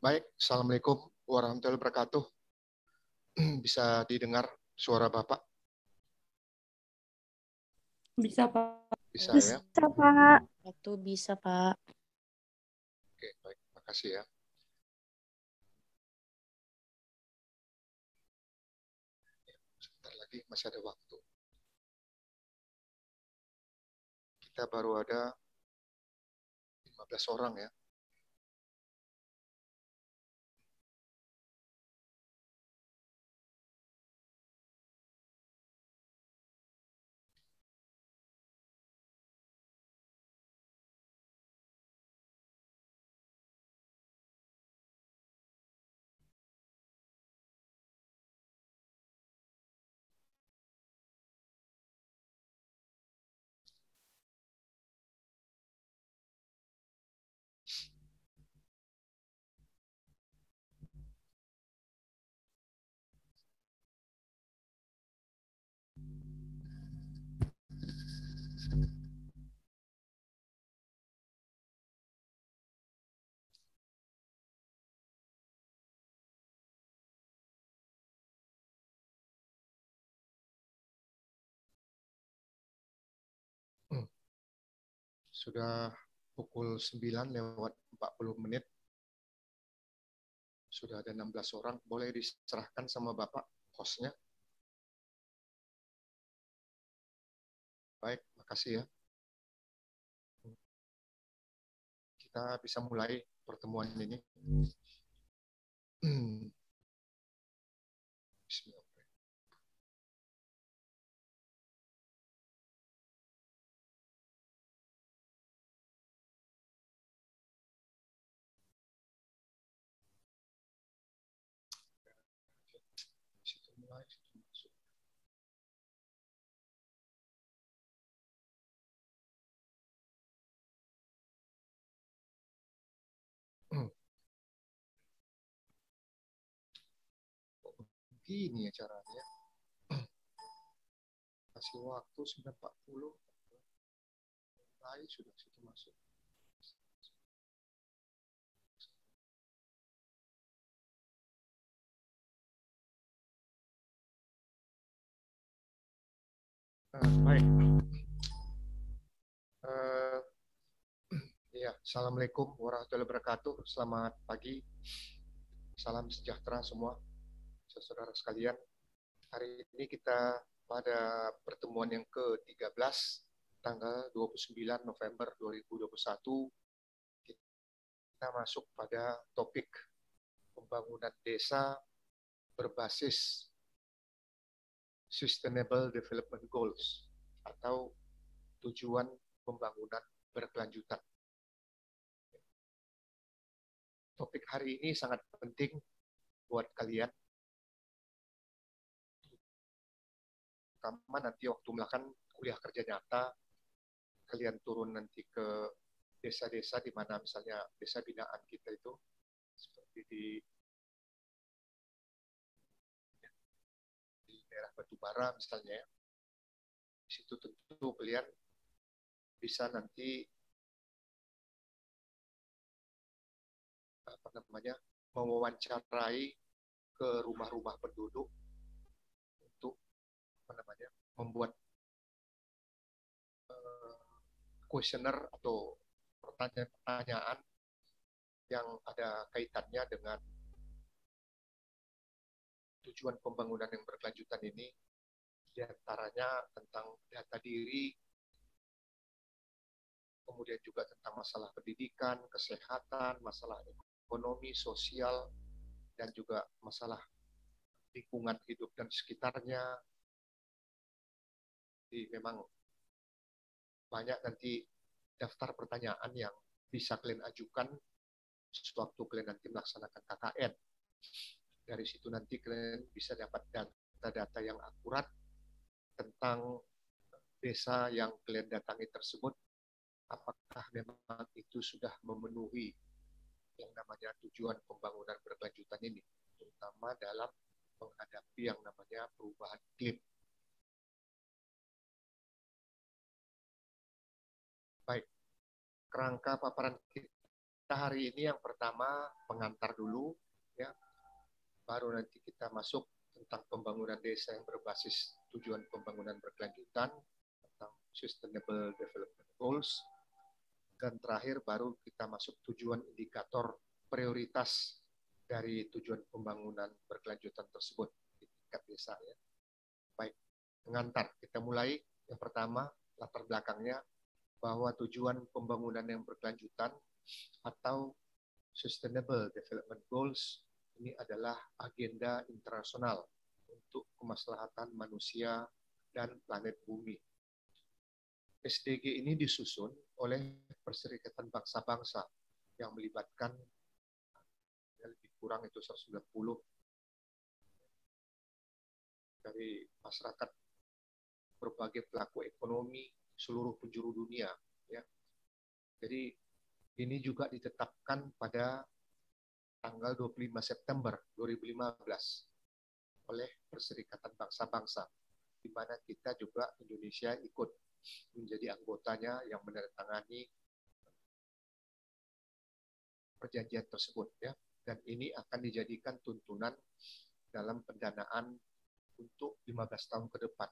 Baik, Assalamualaikum warahmatullahi wabarakatuh. Bisa didengar suara Bapak? Bisa, Pak. Bisa ya? Bisa, Pak. Itu bisa, Pak. Oke, baik. Makasih ya. Sebentar lagi masih ada waktu. Kita baru ada 15 orang ya. Sudah pukul 9:40. Sudah ada 16 orang. Boleh diserahkan sama Bapak hostnya? Baik, makasih ya. Kita bisa mulai pertemuan ini. Bismillah. Situ mulai, situ masuk. Begini ya caranya. Kasih waktu 9:40. Mulai sudah situ masuk. Baik. Ya, Assalamualaikum warahmatullahi wabarakatuh. Selamat pagi. Salam sejahtera semua, saudara sekalian. Hari ini kita pada pertemuan yang ke-13, tanggal 29 November 2021, kita masuk pada topik pembangunan desa berbasis Sustainable Development Goals atau tujuan pembangunan berkelanjutan. Topik hari ini sangat penting buat kalian, terutama nanti waktu melakukan kuliah kerja nyata, kalian turun nanti ke desa-desa di mana misalnya desa binaan kita itu, seperti di daerah Batubara misalnya, di situ tentu kalian bisa nanti mewawancarai ke rumah-rumah penduduk untuk membuat kuesioner atau pertanyaan-pertanyaan yang ada kaitannya dengan tujuan pembangunan yang berkelanjutan ini, diantaranya tentang data diri, kemudian juga tentang masalah pendidikan, kesehatan, masalah ekonomi, sosial, dan juga masalah lingkungan hidup dan sekitarnya. Jadi memang banyak nanti daftar pertanyaan yang bisa kalian ajukan sewaktu kalian nanti melaksanakan KKN. Dari situ nanti kalian bisa dapat data-data yang akurat tentang desa yang kalian datangi tersebut, apakah memang itu sudah memenuhi yang namanya tujuan pembangunan berkelanjutan ini, terutama dalam menghadapi yang namanya perubahan iklim. Baik, kerangka paparan kita Kita hari ini yang pertama pengantar dulu, ya. Baru nanti kita masuk tentang pembangunan desa yang berbasis tujuan pembangunan berkelanjutan, tentang Sustainable Development Goals, dan terakhir baru kita masuk tujuan indikator prioritas dari tujuan pembangunan berkelanjutan tersebut di tingkat desa, ya. Baik, pengantar. Kita mulai. Yang pertama, latar belakangnya bahwa tujuan pembangunan yang berkelanjutan atau Sustainable Development Goals ini adalah agenda internasional untuk kemaslahatan manusia dan planet bumi. SDG ini disusun oleh Perserikatan Bangsa-Bangsa yang melibatkan lebih kurang itu 190 dari masyarakat, berbagai pelaku ekonomi, seluruh penjuru dunia, ya. Jadi ini juga ditetapkan pada tanggal 25 September 2015 oleh Perserikatan Bangsa-Bangsa, di mana kita juga Indonesia ikut menjadi anggotanya yang menandatangani perjanjian tersebut, ya. Dan ini akan dijadikan tuntunan dalam pendanaan untuk 15 tahun ke depan.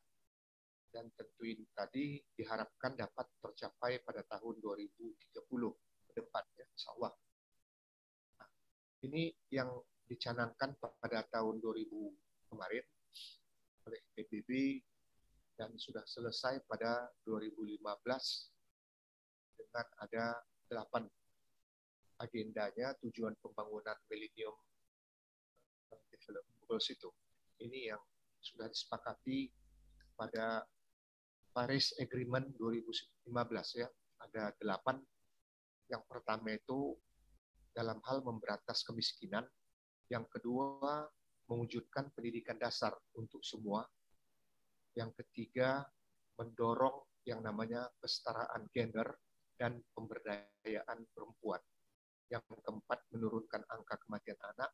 Dan tentu ini tadi diharapkan dapat tercapai pada tahun 2030 ke depan, ya, insya Allah. Nah, ini yang dicanangkan pada tahun 2000 kemarin oleh PBB dan sudah selesai pada 2015 dengan ada 8 agendanya tujuan pembangunan Millennium Development Goals itu. Ini yang sudah disepakati pada Paris Agreement 2015, ya. Ada 8. Yang pertama itu dalam hal memberantas kemiskinan. Yang kedua, mewujudkan pendidikan dasar untuk semua. Yang ketiga, mendorong yang namanya kesetaraan gender dan pemberdayaan perempuan. Yang keempat, menurunkan angka kematian anak.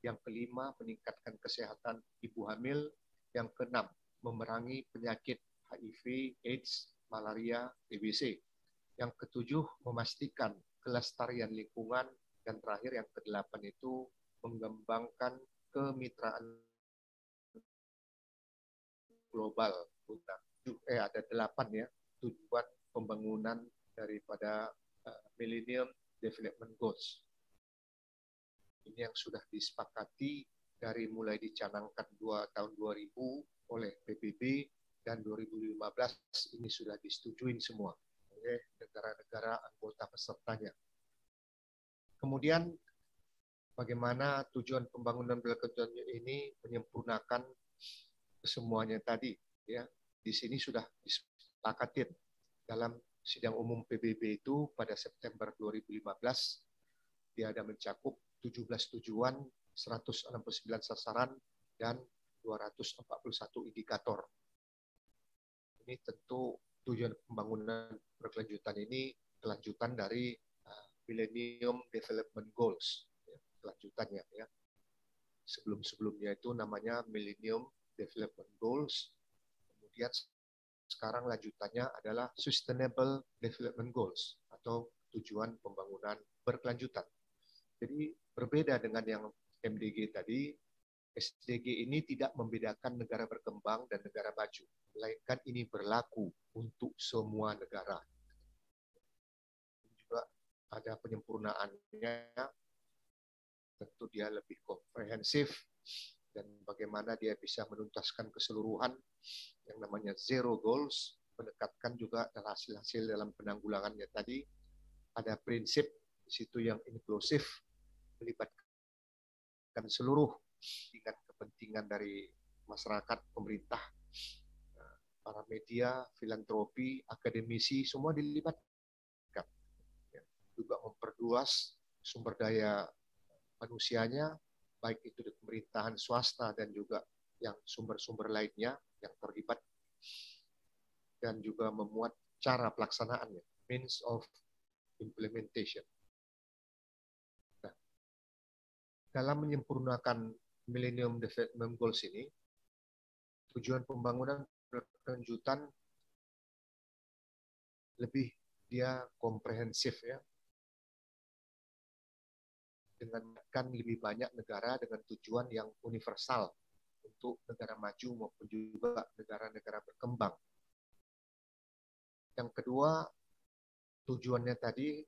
Yang kelima, meningkatkan kesehatan ibu hamil. Yang keenam, memerangi penyakit HIV, AIDS, malaria, TBC. Yang ketujuh, memastikan kelestarian lingkungan. Dan terakhir, yang kedelapan itu mengembangkan kemitraan global. Ada 8, ya, tujuan pembangunan daripada Millennium Development Goals. Ini yang sudah disepakati dari mulai dicanangkan tahun 2000 oleh PBB dan 2015 ini sudah disetujui semua oleh negara-negara anggota pesertanya. Kemudian bagaimana tujuan pembangunan berkelanjutan ini menyempurnakan semuanya tadi, ya. Di sini sudah disepakati dalam sidang umum PBB itu pada September 2015 dia ada mencakup 17 tujuan, 169 sasaran, dan 241 indikator. Ini tentu tujuan pembangunan berkelanjutan ini kelanjutan dari Millennium Development Goals, ya, kelanjutannya, ya. Sebelum-sebelumnya itu namanya Millennium Development Goals, kemudian sekarang lanjutannya adalah Sustainable Development Goals atau tujuan pembangunan berkelanjutan. Jadi berbeda dengan yang MDG tadi, SDG ini tidak membedakan negara berkembang dan negara maju, melainkan ini berlaku untuk semua negara. Juga ada penyempurnaannya, tentu dia lebih komprehensif, dan bagaimana dia bisa menuntaskan keseluruhan yang namanya zero goals, mendekatkan juga hasil-hasil dalam penanggulangannya tadi. Ada prinsip di situ yang inklusif, melibatkan seluruh kepentingan dari masyarakat, pemerintah, para media, filantropi, akademisi, semua dilibatkan. Juga memperluas sumber daya manusianya, baik itu di pemerintahan swasta dan juga yang sumber-sumber lainnya yang terlibat, dan juga memuat cara pelaksanaannya, means of implementation. Nah, dalam menyempurnakan Millennium Development Goals ini, tujuan pembangunan berkelanjutan lebih dia komprehensif, ya. dengan kan lebih banyak negara dengan tujuan yang universal untuk negara maju maupun juga negara-negara berkembang. Yang kedua, tujuannya tadi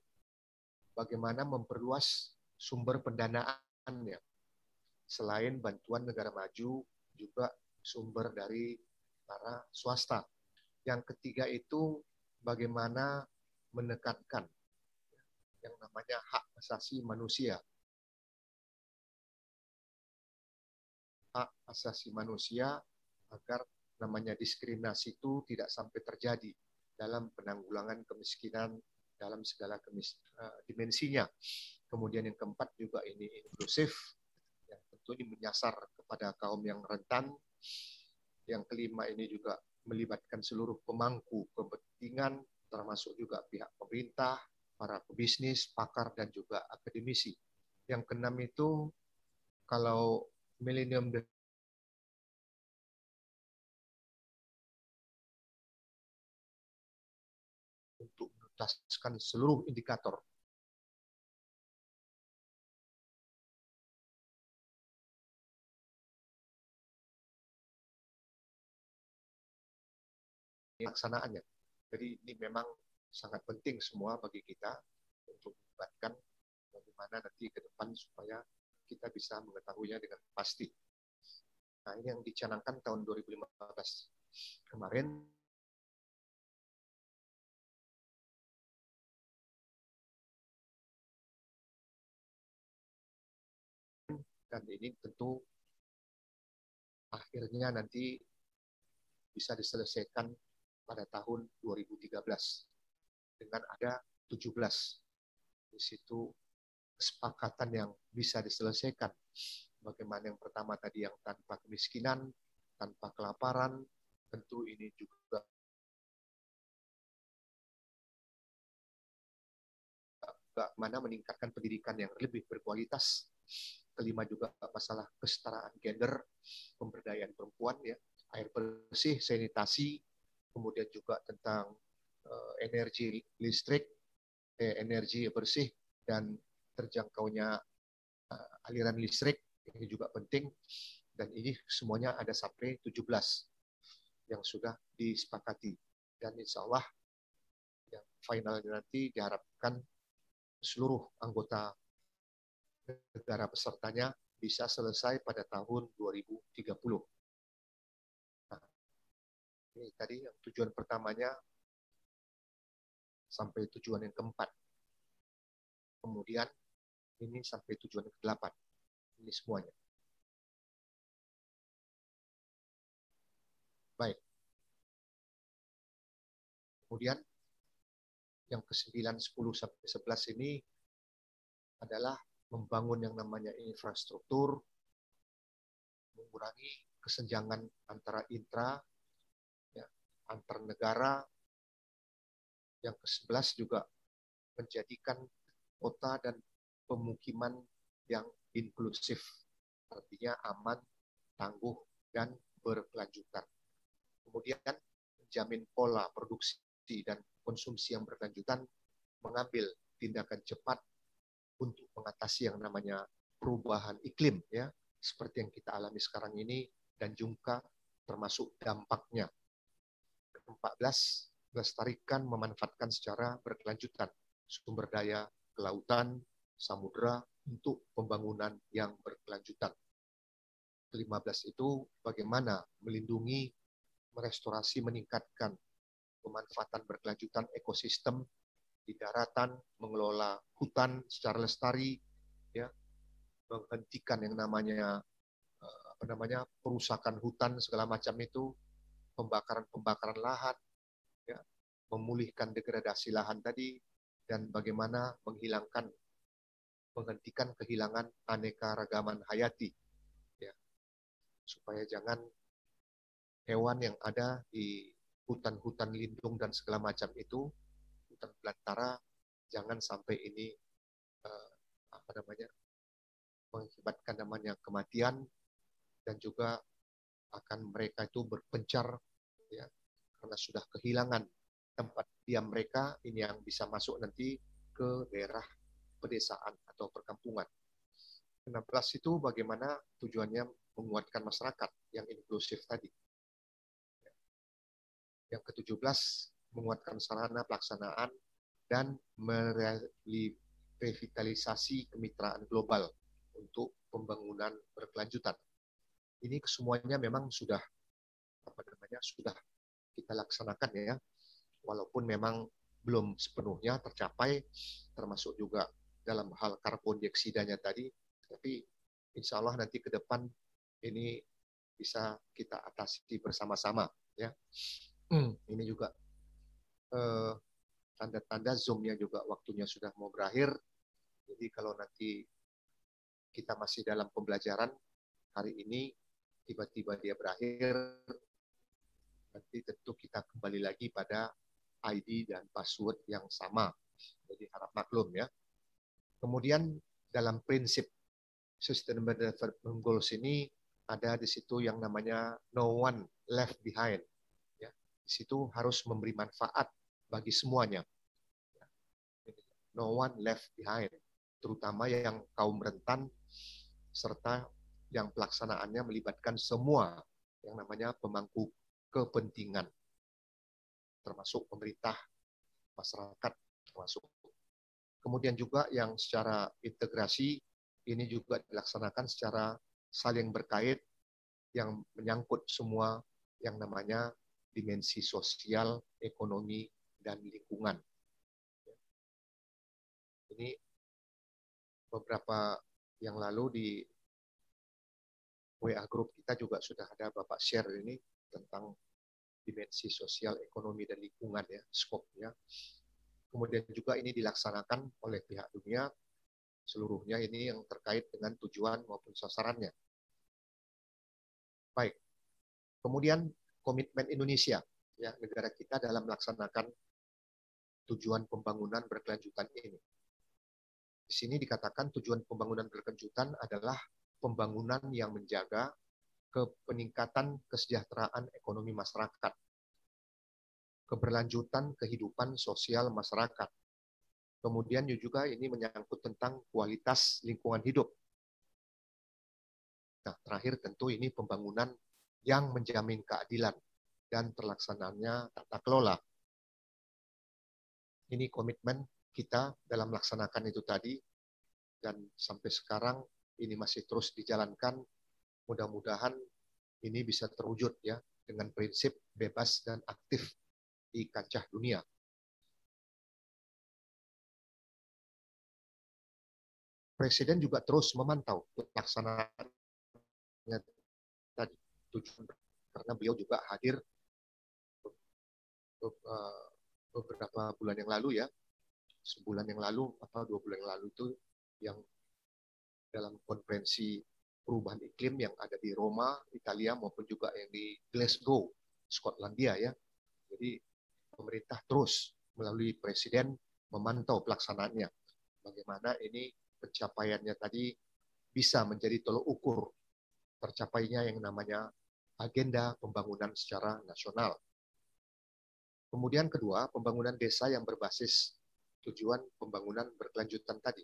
bagaimana memperluas sumber pendanaannya. Selain bantuan negara maju, juga sumber dari para swasta. Yang ketiga itu bagaimana menekankan yang namanya hak asasi manusia. Hak asasi manusia agar namanya diskriminasi itu tidak sampai terjadi dalam penanggulangan kemiskinan dalam segala dimensinya. Kemudian yang keempat juga ini inklusif, yang tentu ini menyasar kepada kaum yang rentan. Yang kelima ini juga melibatkan seluruh pemangku kepentingan, termasuk juga pihak pemerintah, para pebisnis, pakar, dan juga akademisi. Yang keenam itu, kalau Millennium untuk menuntaskan seluruh indikator pelaksanaannya. Jadi ini memang sangat penting semua bagi kita untuk melibatkan bagaimana nanti ke depan supaya kita bisa mengetahuinya dengan pasti. Nah, ini yang dicanangkan tahun 2015 kemarin. Dan ini tentu akhirnya nanti bisa diselesaikan pada tahun 2013 dengan ada 17 di situ kesepakatan yang bisa diselesaikan. Bagaimana yang pertama tadi yang tanpa kemiskinan, tanpa kelaparan, tentu ini juga bagaimana meningkatkan pendidikan yang lebih berkualitas. Kelima juga masalah kesetaraan gender, pemberdayaan perempuan, ya, air bersih, sanitasi, kemudian juga tentang energi listrik, energi bersih dan terjangkaunya aliran listrik, ini juga penting. Dan ini semuanya ada sampai 17 yang sudah disepakati. Dan insya Allah yang final nanti diharapkan seluruh anggota negara pesertanya bisa selesai pada tahun 2030. Nah, ini tadi yang tujuan pertamanya sampai tujuan yang keempat. Kemudian ini sampai tujuan yang ke-8. Ini semuanya. Baik. Kemudian yang ke-9, 10, sampai 11 ini adalah membangun yang namanya infrastruktur, mengurangi kesenjangan antara intra, ya, antar negara. Yang ke-11 juga menjadikan kota dan pemukiman yang inklusif, artinya aman, tangguh, dan berkelanjutan. Kemudian menjamin pola produksi dan konsumsi yang berkelanjutan, mengambil tindakan cepat untuk mengatasi yang namanya perubahan iklim, ya, seperti yang kita alami sekarang ini, dan juga termasuk dampaknya. Ke-14, melestarikan, memanfaatkan secara berkelanjutan sumber daya kelautan, samudera untuk pembangunan yang berkelanjutan. Ke-15 itu bagaimana melindungi, merestorasi, meningkatkan pemanfaatan berkelanjutan ekosistem di daratan, mengelola hutan secara lestari, ya, menghentikan yang namanya perusakan hutan segala macam itu, pembakaran lahan, ya, memulihkan degradasi lahan tadi, dan bagaimana menghentikan kehilangan aneka ragaman hayati, ya, supaya jangan hewan yang ada di hutan-hutan lindung dan segala macam itu, hutan belantara, jangan sampai ini mengakibatkan namanya kematian, dan juga akan mereka itu berpencar, ya, karena sudah kehilangan tempat diam mereka, ini yang bisa masuk nanti ke daerah pedesaan atau perkampungan. 16 itu bagaimana tujuannya menguatkan masyarakat yang inklusif tadi. Yang ke-17 menguatkan sarana pelaksanaan dan merevitalisasi kemitraan global untuk pembangunan berkelanjutan. Ini semuanya memang sudah sudah kita laksanakan ya, walaupun memang belum sepenuhnya tercapai, termasuk juga dalam hal karbon dioksidanya tadi, tapi insya Allah nanti ke depan ini bisa kita atasi bersama-sama ya. Ini juga tanda-tanda Zoom-nya juga waktunya sudah mau berakhir. Jadi kalau nanti kita masih dalam pembelajaran hari ini, tiba-tiba dia berakhir, nanti tentu kita kembali lagi pada ID dan password yang sama. Jadi harap maklum ya. Kemudian dalam prinsip Sustainable Development Goals ini ada di situ yang namanya no one left behind. Ya, di situ harus memberi manfaat bagi semuanya. No one left behind, terutama yang kaum rentan serta yang pelaksanaannya melibatkan semua yang namanya pemangku kepentingan, termasuk pemerintah, masyarakat, termasuk. Kemudian juga yang secara integrasi ini juga dilaksanakan secara saling berkait yang menyangkut semua yang namanya dimensi sosial, ekonomi, dan lingkungan. Ini beberapa yang lalu di WA Group kita juga sudah ada Bapak share ini tentang dimensi sosial, ekonomi, dan lingkungan ya, skopnya. Kemudian juga ini dilaksanakan oleh pihak dunia, seluruhnya ini yang terkait dengan tujuan maupun sasarannya. Baik, kemudian komitmen Indonesia, ya, negara kita dalam melaksanakan tujuan pembangunan berkelanjutan ini. Di sini dikatakan tujuan pembangunan berkelanjutan adalah pembangunan yang menjaga peningkatan kesejahteraan ekonomi masyarakat, keberlanjutan kehidupan sosial masyarakat. Kemudian juga ini menyangkut tentang kualitas lingkungan hidup. Nah, terakhir tentu ini pembangunan yang menjamin keadilan dan terlaksananya tata kelola. Ini komitmen kita dalam melaksanakan itu tadi, dan sampai sekarang ini masih terus dijalankan. Mudah-mudahan ini bisa terwujud ya dengan prinsip bebas dan aktif di kancah dunia. Presiden juga terus memantau pelaksanaannya tadi, karena beliau juga hadir beberapa bulan yang lalu ya, sebulan yang lalu atau 2 bulan yang lalu itu, yang dalam konferensi perubahan iklim yang ada di Roma, Italia, maupun juga yang di Glasgow, Skotlandia ya. Jadi pemerintah terus melalui presiden memantau pelaksanaannya. Bagaimana ini pencapaiannya tadi bisa menjadi tolok ukur tercapainya yang namanya agenda pembangunan secara nasional. Kemudian kedua, pembangunan desa yang berbasis tujuan pembangunan berkelanjutan tadi,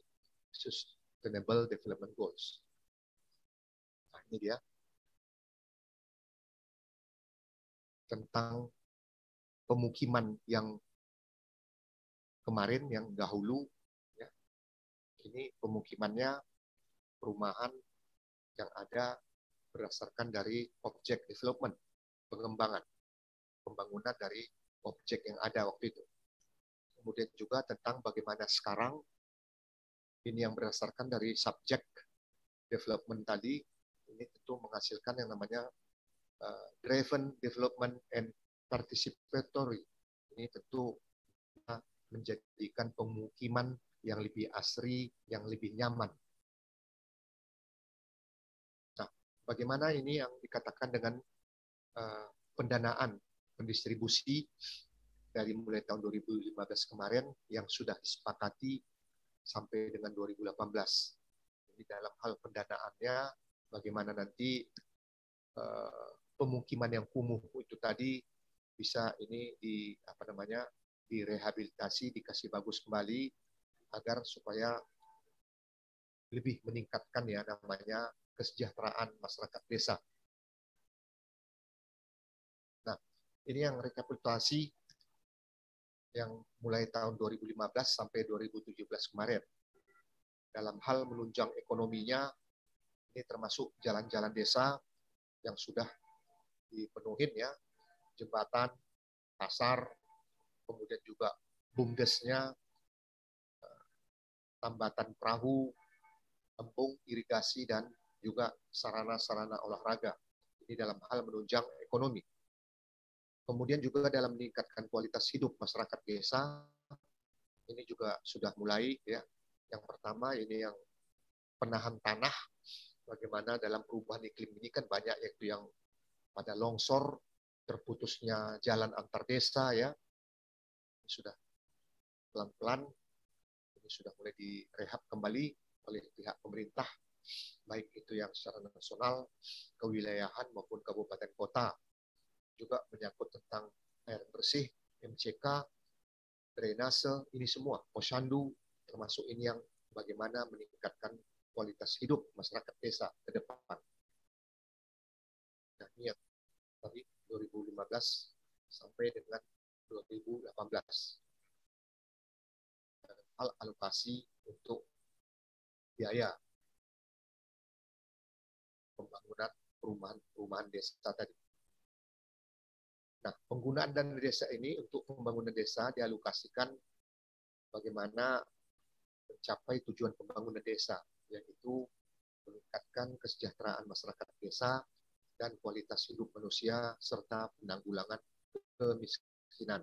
Sustainable Development Goals. Nah, ini dia tentang pemukiman yang kemarin, yang dahulu. Ya. Ini pemukimannya perumahan yang ada berdasarkan dari objek development, pengembangan, pembangunan dari objek yang ada waktu itu. Kemudian juga tentang bagaimana sekarang ini yang berdasarkan dari subjek development tadi, ini tentu menghasilkan yang namanya driven development and participatory. Ini tentu menjadikan pemukiman yang lebih asri, yang lebih nyaman. Nah, bagaimana ini yang dikatakan dengan pendanaan, pendistribusi dari mulai tahun 2015 kemarin yang sudah disepakati sampai dengan 2018. Jadi dalam hal pendanaannya, bagaimana nanti pemukiman yang kumuh itu tadi bisa ini direhabilitasi, dikasih bagus kembali agar supaya lebih meningkatkan ya namanya kesejahteraan masyarakat desa. Nah, ini yang rekapitulasi yang mulai tahun 2015 sampai 2017 kemarin. Dalam hal menunjang ekonominya, ini termasuk jalan-jalan desa yang sudah dipenuhin ya, jembatan, pasar, kemudian juga bumdesnya, tambatan perahu, embung, irigasi, dan juga sarana-sarana olahraga. Ini dalam hal menunjang ekonomi. Kemudian juga dalam meningkatkan kualitas hidup masyarakat desa, ini juga sudah mulai ya. Yang pertama ini yang penahan tanah, bagaimana dalam perubahan iklim ini kan banyak yaitu yang pada longsor, terputusnya jalan antar desa ya, ini sudah pelan-pelan, ini sudah mulai direhab kembali oleh pihak pemerintah, baik itu yang secara nasional, kewilayahan maupun kabupaten kota. Juga menyangkut tentang air bersih, MCK, drainase, ini semua, posyandu, termasuk ini yang bagaimana meningkatkan kualitas hidup masyarakat desa ke depan. Nah, ini yang tadi 2015 sampai dengan 2018. Hal alokasi untuk biaya pembangunan perumahan desa tadi. Nah, penggunaan dana desa ini untuk pembangunan desa dialokasikan bagaimana mencapai tujuan pembangunan desa, yaitu meningkatkan kesejahteraan masyarakat desa dan kualitas hidup manusia serta penanggulangan kemiskinan.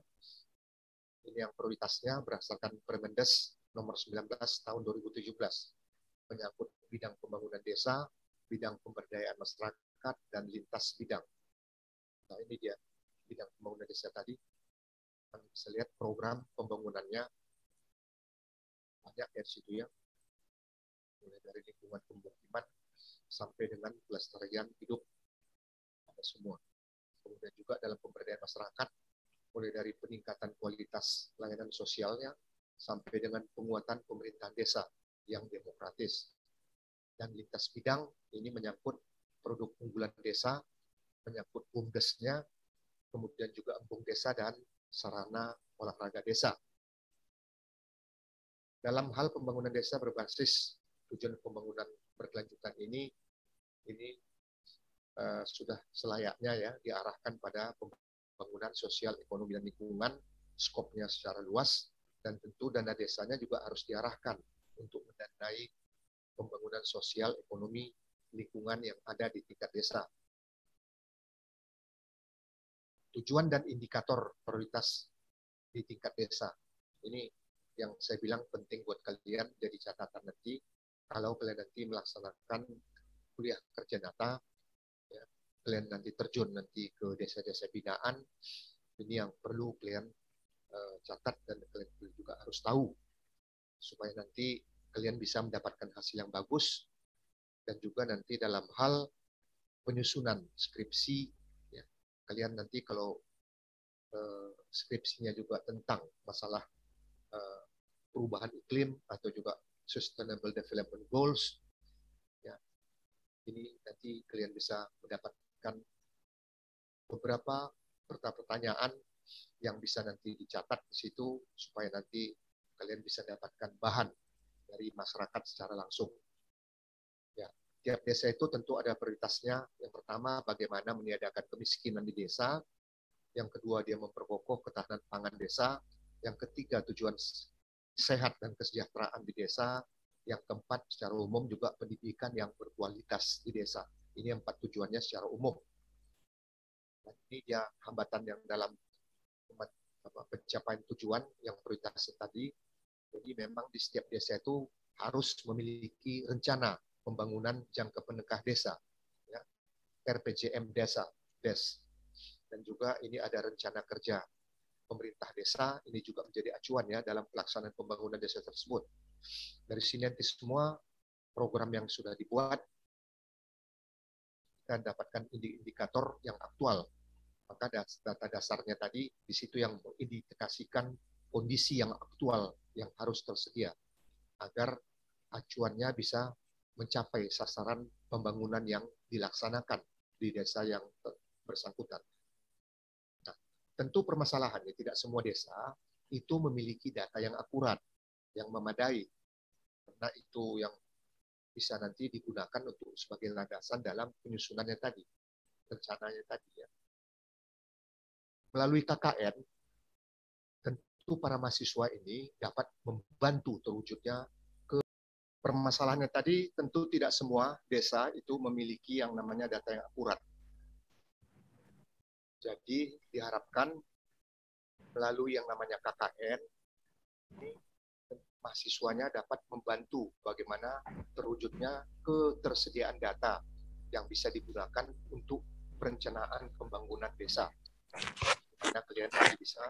Ini yang prioritasnya berdasarkan Permendes nomor 19 tahun 2017 menyangkut bidang pembangunan desa, bidang pemberdayaan masyarakat, dan lintas bidang. Nah, ini dia bidang pembangunan desa tadi. Kalian bisa lihat program pembangunannya banyak dari situ ya. Mulai dari lingkungan pemukiman sampai dengan pelestarian hidup ada semua. Kemudian juga dalam pemberdayaan masyarakat, mulai dari peningkatan kualitas layanan sosialnya sampai dengan penguatan pemerintahan desa yang demokratis. Dan lintas bidang ini menyangkut produk unggulan desa, menyangkut bumdesnya, kemudian juga embung desa dan sarana olahraga desa. Dalam hal pembangunan desa berbasis tujuan pembangunan berkelanjutan ini sudah selayaknya ya diarahkan pada pembangunan sosial, ekonomi, dan lingkungan, skopnya secara luas, dan tentu dana desanya juga harus diarahkan untuk mendanai pembangunan sosial, ekonomi, lingkungan yang ada di tingkat desa. Tujuan dan indikator prioritas di tingkat desa. Ini yang saya bilang penting buat kalian jadi catatan nanti kalau kalian nanti melaksanakan kuliah kerja nyata, ya, kalian nanti terjun nanti ke desa-desa binaan, ini yang perlu kalian catat dan kalian juga harus tahu supaya nanti kalian bisa mendapatkan hasil yang bagus dan juga nanti dalam hal penyusunan skripsi ya, kalian nanti kalau skripsinya juga tentang masalah perubahan iklim atau juga Sustainable Development Goals, ya, ini nanti kalian bisa mendapatkan beberapa pertanyaan yang bisa nanti dicatat di situ supaya nanti kalian bisa dapatkan bahan dari masyarakat secara langsung. Ya, tiap desa itu tentu ada prioritasnya. Yang pertama, bagaimana meniadakan kemiskinan di desa. Yang kedua, dia memperkokoh ketahanan pangan desa. Yang ketiga, tujuan sehat dan kesejahteraan di desa. Yang keempat, secara umum juga pendidikan yang berkualitas di desa. Ini 4 tujuannya secara umum. Dan ini dia hambatan yang dalam pencapaian tujuan yang prioritas tadi. Jadi memang di setiap desa itu harus memiliki rencana pembangunan jangka menengah desa, ya, RPJM desa, DES. Dan juga ini ada rencana kerja pemerintah desa, ini juga menjadi acuan ya dalam pelaksanaan pembangunan desa tersebut. Dari sini nanti semua program yang sudah dibuat, kita dapatkan indikator yang aktual. Maka data dasarnya tadi, di situ yang mengindikasikan kondisi yang aktual yang harus tersedia, agar acuannya bisa mencapai sasaran pembangunan yang dilaksanakan di desa yang bersangkutan. Nah, tentu permasalahannya tidak semua desa itu memiliki data yang akurat, yang memadai, karena itu yang bisa nanti digunakan untuk sebagai landasan dalam penyusunannya tadi, rencananya tadi ya. Melalui KKN, tentu para mahasiswa ini dapat membantu terwujudnya permasalahannya tadi. Tentu tidak semua desa itu memiliki yang namanya data yang akurat. Jadi diharapkan melalui yang namanya KKN, ini mahasiswanya dapat membantu bagaimana terwujudnya ketersediaan data yang bisa digunakan untuk perencanaan pembangunan desa. Karena kalian bisa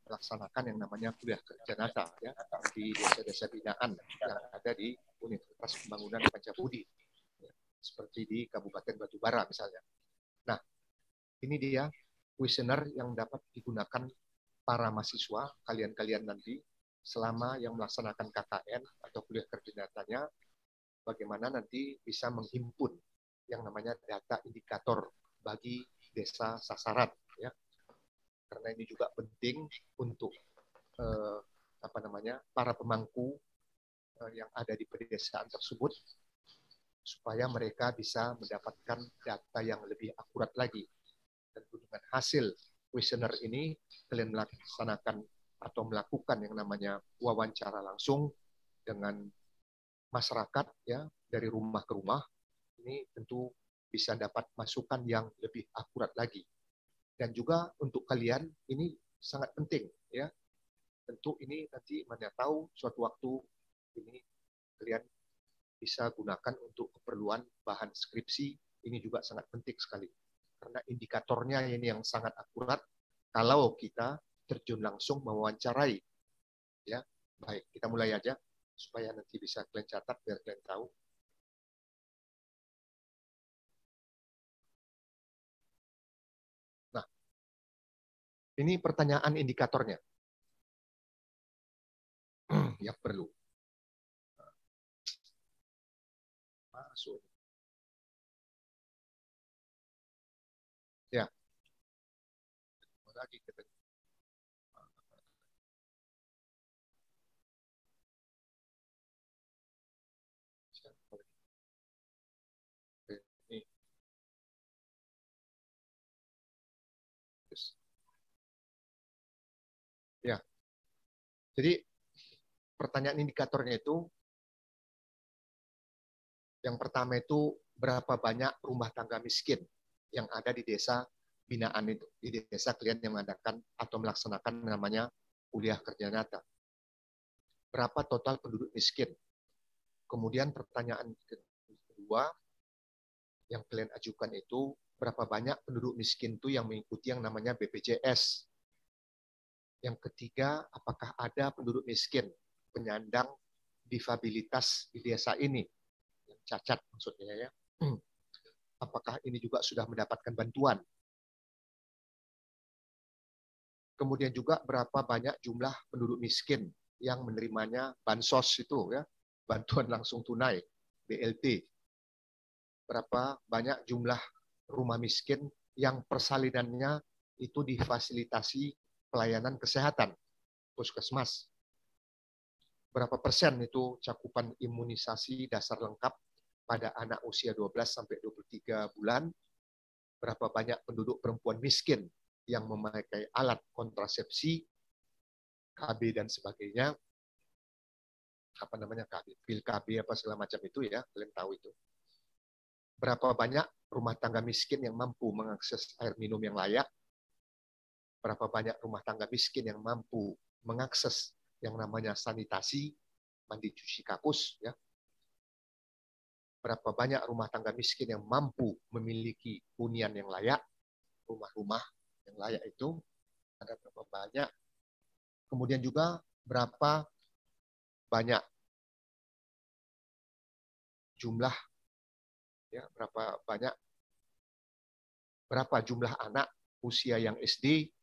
melaksanakan yang namanya kuliah kerja nyata ya, di desa-desa binaan yang ada di Universitas Pembangunan Pancabudi, ya, seperti di Kabupaten Batubara misalnya. Nah, ini dia kuesioner yang dapat digunakan para mahasiswa, kalian-kalian nanti, selama yang melaksanakan KKN atau kuliah kerja nyatanya, bagaimana nanti bisa menghimpun yang namanya data indikator bagi desa sasaran, ya. Karena ini juga penting untuk para pemangku yang ada di pedesaan tersebut, supaya mereka bisa mendapatkan data yang lebih akurat lagi. Dan dengan hasil kuesioner ini, kalian melaksanakan atau melakukan yang namanya wawancara langsung dengan masyarakat ya, dari rumah ke rumah. Ini tentu bisa dapat masukan yang lebih akurat lagi. Dan juga untuk kalian ini sangat penting ya. Tentu ini nanti mana tahu suatu waktu ini kalian bisa gunakan untuk keperluan bahan skripsi. Ini juga sangat penting sekali. Karena indikatornya ini yang sangat akurat kalau kita terjun langsung mewawancarai. Ya, baik, kita mulai aja supaya nanti bisa kalian catat biar kalian tahu. Nah, ini pertanyaan indikatornya yang perlu. Masuk. Ya. Lagi kita. Ya. Jadi pertanyaan indikatornya itu yang pertama itu berapa banyak rumah tangga miskin yang ada di desa binaan itu, di desa kalian yang mengadakan atau melaksanakan namanya kuliah kerja nyata. Berapa total penduduk miskin? Kemudian pertanyaan kedua yang kalian ajukan itu berapa banyak penduduk miskin itu yang mengikuti yang namanya BPJS. Yang ketiga, apakah ada penduduk miskin penyandang difabilitas di desa ini? Yang cacat maksudnya ya. Apakah ini juga sudah mendapatkan bantuan? Kemudian juga berapa banyak jumlah penduduk miskin yang menerimanya bansos itu ya, bantuan langsung tunai, BLT. Berapa banyak jumlah rumah miskin yang persalinannya itu difasilitasi pelayanan kesehatan, puskesmas. Berapa persen itu cakupan imunisasi dasar lengkap pada anak usia 12 sampai 23 bulan? Berapa banyak penduduk perempuan miskin yang memakai alat kontrasepsi, KB dan sebagainya? Apa namanya KB, pil KB apa segala macam itu ya, kalian tahu itu. Berapa banyak rumah tangga miskin yang mampu mengakses air minum yang layak? Berapa banyak rumah tangga miskin yang mampu mengakses yang namanya sanitasi, mandi cuci kakus, ya. Berapa banyak rumah tangga miskin yang mampu memiliki hunian yang layak, rumah-rumah yang layak itu ada berapa banyak. Kemudian juga berapa banyak jumlah, ya, berapa jumlah anak usia yang SD,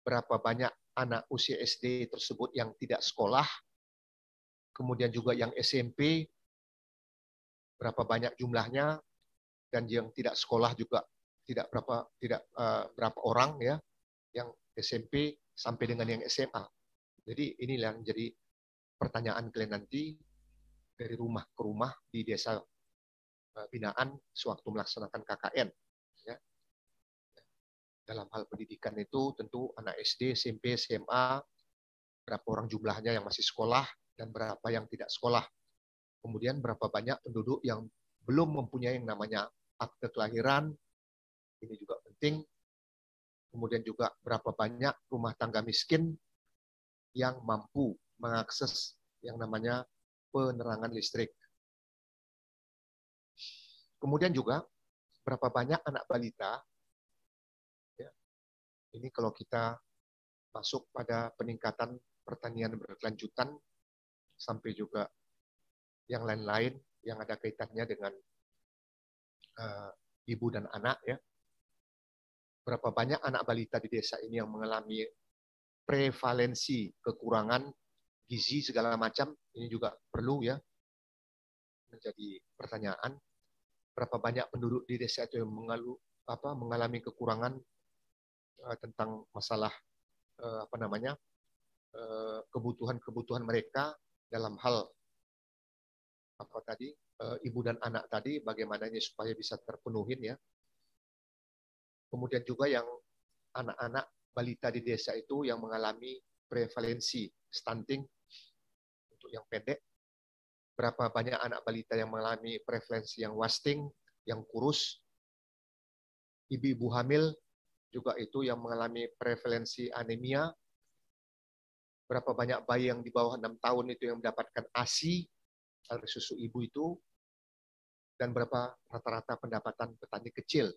berapa banyak anak usia SD tersebut yang tidak sekolah, Kemudian juga yang SMP, berapa banyak jumlahnya, dan yang tidak sekolah juga tidak berapa orang ya, yang SMP sampai dengan yang SMA. Jadi inilah yang jadi pertanyaan kalian nanti dari rumah ke rumah di desa binaan sewaktu melaksanakan KKN. Ya. Dalam hal pendidikan itu tentu anak SD, SMP, SMA, berapa orang jumlahnya yang masih sekolah dan berapa yang tidak sekolah. Kemudian berapa banyak penduduk yang belum mempunyai yang namanya akte kelahiran, ini juga penting. Kemudian juga berapa banyak rumah tangga miskin yang mampu mengakses yang namanya penerangan listrik. Kemudian juga berapa banyak anak balita, ya, ini kalau kita masuk pada peningkatan pertanian berkelanjutan sampai juga yang lain-lain yang ada kaitannya dengan ibu dan anak, ya. Berapa banyak anak balita di desa ini yang mengalami prevalensi kekurangan gizi segala macam, ini juga perlu ya menjadi pertanyaan. Berapa banyak penduduk di desa itu yang mengalami kekurangan tentang masalah kebutuhan-kebutuhan mereka dalam hal ibu dan anak tadi, bagaimana ini supaya bisa terpenuhin ya. Kemudian juga yang anak-anak balita di desa itu yang mengalami prevalensi stunting untuk yang pendek. Berapa banyak anak balita yang mengalami prevalensi yang wasting, yang kurus. Ibu-ibu hamil juga itu yang mengalami prevalensi anemia. Berapa banyak bayi yang di bawah 6 tahun itu yang mendapatkan ASI, air susu ibu itu, dan berapa rata-rata pendapatan petani kecil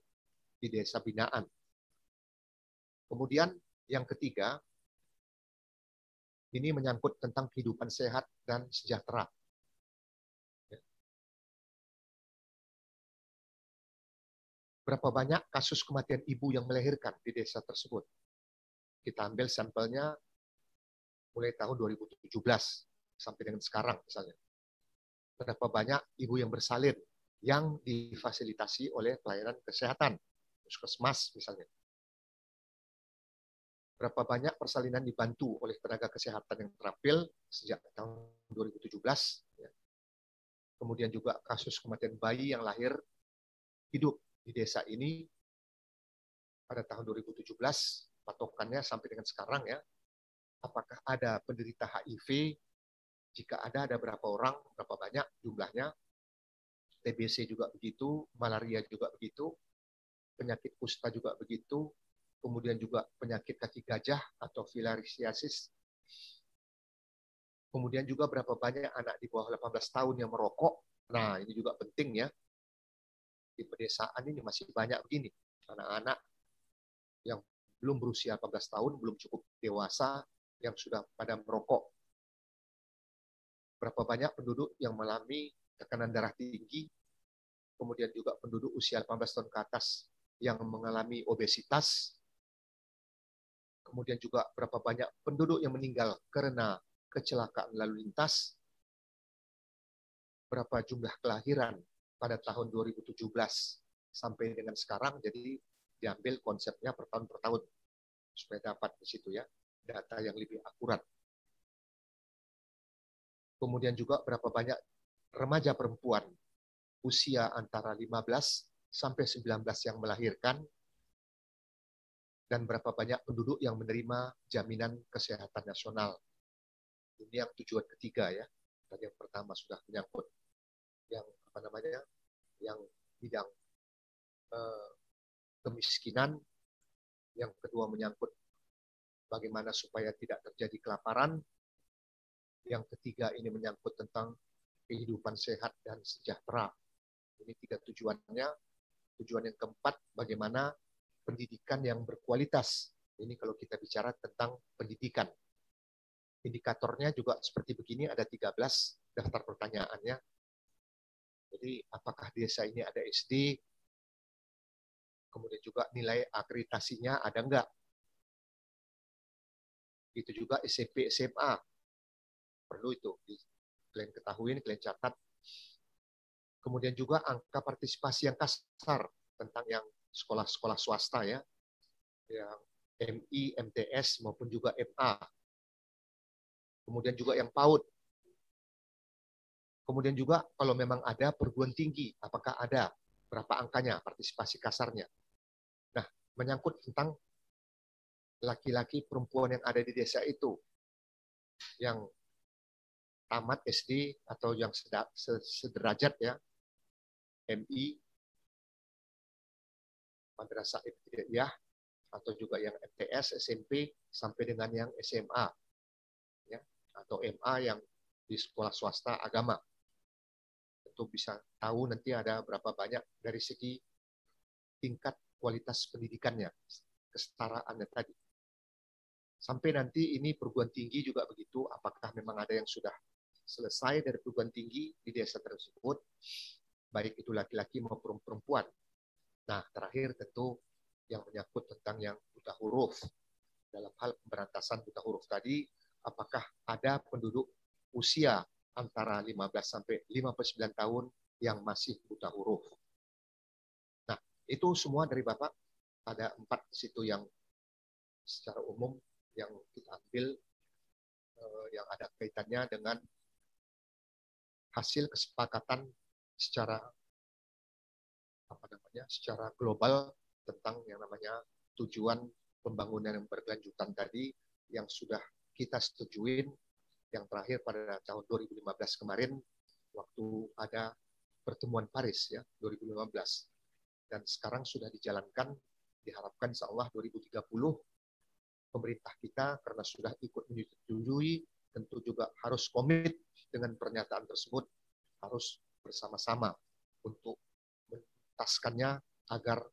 di desa binaan. Kemudian yang ketiga, ini menyangkut tentang kehidupan sehat dan sejahtera. Berapa banyak kasus kematian ibu yang melahirkan di desa tersebut? Kita ambil sampelnya mulai tahun 2017 sampai dengan sekarang misalnya. Berapa banyak ibu yang bersalin yang difasilitasi oleh pelayanan kesehatan, puskesmas misalnya. Berapa banyak persalinan dibantu oleh tenaga kesehatan yang terampil sejak tahun 2017. Kemudian juga kasus kematian bayi yang lahir hidup di desa ini pada tahun 2017, patokannya sampai dengan sekarang ya. Apakah ada penderita HIV? Jika ada berapa orang, berapa banyak jumlahnya? TBC juga begitu, malaria juga begitu, penyakit kusta juga begitu, kemudian juga penyakit kaki gajah atau filariasis. Kemudian juga berapa banyak anak di bawah 18 tahun yang merokok. Nah, ini juga penting ya. Di pedesaan ini masih banyak begini, anak-anak yang belum berusia 18 tahun, belum cukup dewasa, yang sudah pada merokok. Berapa banyak penduduk yang mengalami tekanan darah tinggi, kemudian juga penduduk usia 18 tahun ke atas yang mengalami obesitas, kemudian juga berapa banyak penduduk yang meninggal karena kecelakaan lalu lintas, berapa jumlah kelahiran pada tahun 2017 sampai dengan sekarang, jadi diambil konsepnya per tahun supaya dapat di situ ya data yang lebih akurat. Kemudian juga berapa banyak remaja perempuan usia antara 15 sampai 19 yang melahirkan, dan berapa banyak penduduk yang menerima jaminan kesehatan nasional. Ini yang tujuan ketiga ya. Dan yang pertama sudah menyangkut yang yang bidang kemiskinan, yang kedua menyangkut bagaimana supaya tidak terjadi kelaparan, yang ketiga ini menyangkut tentang kehidupan sehat dan sejahtera. Ini 3 tujuannya. Tujuan yang keempat, bagaimana pendidikan yang berkualitas. Ini kalau kita bicara tentang pendidikan. Indikatornya juga seperti begini, ada 13 daftar pertanyaannya. Jadi apakah desa ini ada SD, kemudian juga nilai akreditasinya ada enggak. Itu juga SMP, SMA. Perlu itu kalian ketahui, kalian catat. Kemudian juga angka partisipasi yang kasar tentang yang sekolah-sekolah swasta ya, yang MI, MTS maupun juga MA. Kemudian juga yang PAUD. Kemudian juga kalau memang ada perguruan tinggi, apakah ada, berapa angkanya partisipasi kasarnya. Nah, menyangkut tentang laki-laki perempuan yang ada di desa itu, yang tamat SD atau yang sederajat ya, MI, madrasah ibtidaiyah, atau juga yang MTS, SMP, sampai dengan yang SMA, ya, atau MA yang di sekolah swasta agama. Tentu bisa tahu nanti ada berapa banyak dari segi tingkat kualitas pendidikannya, kesetaraannya tadi. Sampai nanti ini perguruan tinggi juga begitu, apakah memang ada yang sudah selesai dari perguruan tinggi di desa tersebut, baik itu laki-laki maupun perempuan. Nah, terakhir tentu yang menyangkut tentang yang buta huruf. Dalam hal pemberantasan buta huruf tadi, apakah ada penduduk usia antara 15 sampai 59 tahun yang masih buta huruf. Nah, itu semua dari Bapak. Ada 4 situ yang secara umum yang kita ambil, yang ada kaitannya dengan hasil kesepakatan secara secara global tentang yang namanya tujuan pembangunan yang berkelanjutan tadi yang sudah kita setujuin yang terakhir pada tahun 2015 kemarin waktu ada pertemuan Paris ya 2015 dan sekarang sudah dijalankan, diharapkan insya Allah 2030 pemerintah kita karena sudah ikut menyetujui tentu juga harus komit dengan pernyataan tersebut, harus bersama-sama untuk menuntaskannya agar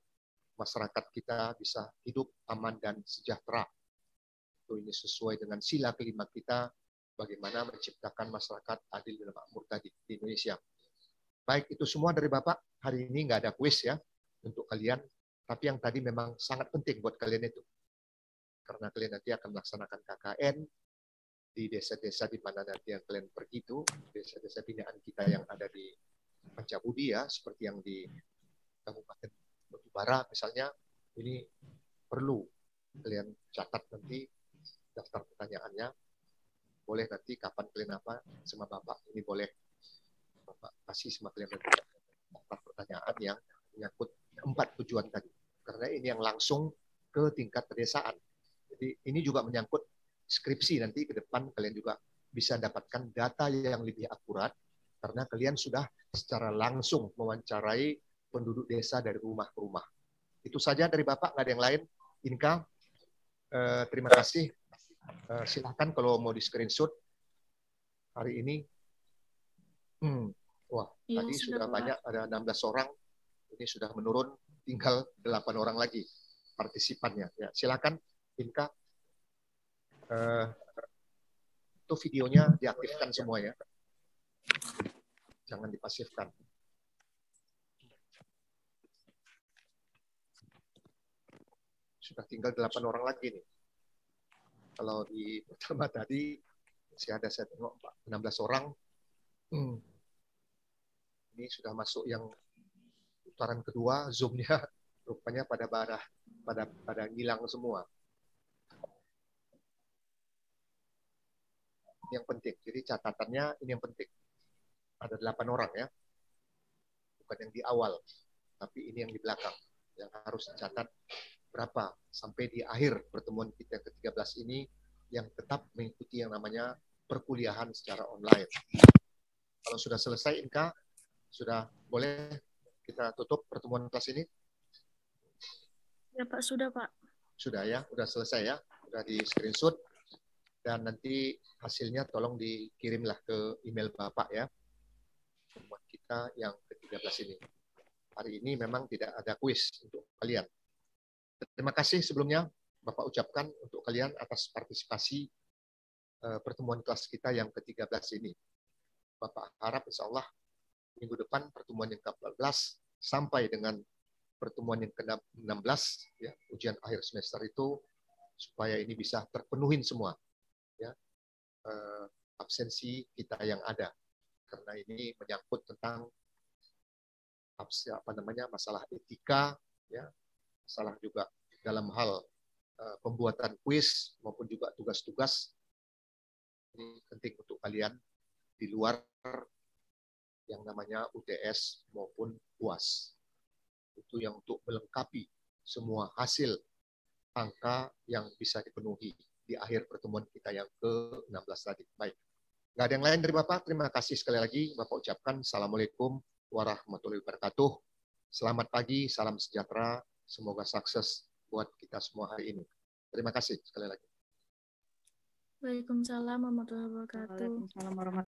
masyarakat kita bisa hidup aman dan sejahtera. Itu ini sesuai dengan sila kelima kita, bagaimana menciptakan masyarakat adil dan makmur tadi di Indonesia. Baik, itu semua dari Bapak. Hari ini nggak ada kuis ya untuk kalian, tapi yang tadi memang sangat penting buat kalian itu. Karena kalian nanti akan melaksanakan KKN di desa-desa di mana nanti yang kalian pergi itu, desa-desa binaan kita yang ada di Pancabudi ya, seperti yang di Kabupaten Batubara misalnya, ini perlu kalian catat nanti daftar pertanyaannya. Boleh nanti kapan kalian apa sama Bapak, ini boleh Bapak kasih sama kalian nanti daftar pertanyaan yang menyangkut 4 tujuan tadi. Karena ini yang langsung ke tingkat pedesaan. Jadi ini juga menyangkut skripsi nanti ke depan kalian juga bisa dapatkan data yang lebih akurat karena kalian sudah secara langsung mewawancarai penduduk desa dari rumah ke rumah. Itu saja dari Bapak, nggak ada yang lain. Inka, terima kasih. Silahkan kalau mau di screenshot hari ini. Wah, ya, tadi sudah banyak, ada 16 orang. Ini sudah menurun, tinggal 8 orang lagi partisipannya. Ya, silakan, Inka. Itu videonya diaktifkan semua ya. Jangan dipasifkan. Sudah tinggal 8 orang lagi nih. Kalau di pertama tadi masih ada saya tengok 16 orang. Ini sudah masuk yang putaran kedua, zoom-nya rupanya pada ngilang semua. Ini yang penting. Jadi catatannya ini yang penting. Ada 8 orang ya. Bukan yang di awal, tapi ini yang di belakang. Yang harus dicatat berapa sampai di akhir pertemuan kita ke-13 ini yang tetap mengikuti yang namanya perkuliahan secara online. Kalau sudah selesai, Inka, sudah boleh kita tutup pertemuan kelas ini? Ya Pak, sudah Pak. Sudah ya, sudah selesai ya, sudah di screenshot. Dan nanti hasilnya tolong dikirimlah ke email Bapak ya. Pertemuan kita yang ke-13 ini. Hari ini memang tidak ada kuis untuk kalian. Terima kasih sebelumnya Bapak ucapkan untuk kalian atas partisipasi pertemuan kelas kita yang ke-13 ini. Bapak harap insya Allah minggu depan pertemuan yang ke-14 sampai dengan pertemuan yang ke-16 ya, ujian akhir semester itu supaya ini bisa terpenuhin semua ya absensi kita yang ada. karena ini menyangkut tentang masalah etika, ya, masalah juga dalam hal pembuatan kuis maupun juga tugas-tugas. Ini penting untuk kalian di luar yang namanya UTS maupun UAS. Itu yang untuk melengkapi semua hasil angka yang bisa dipenuhi di akhir pertemuan kita yang ke-16 tadi. Baik. Nggak ada yang lain dari Bapak. Terima kasih sekali lagi. Bapak ucapkan Assalamualaikum warahmatullahi wabarakatuh. Selamat pagi, salam sejahtera. Semoga sukses buat kita semua hari ini. Terima kasih sekali lagi. Waalaikumsalam warahmatullahi wabarakatuh. Waalaikumsalam warahmatullahi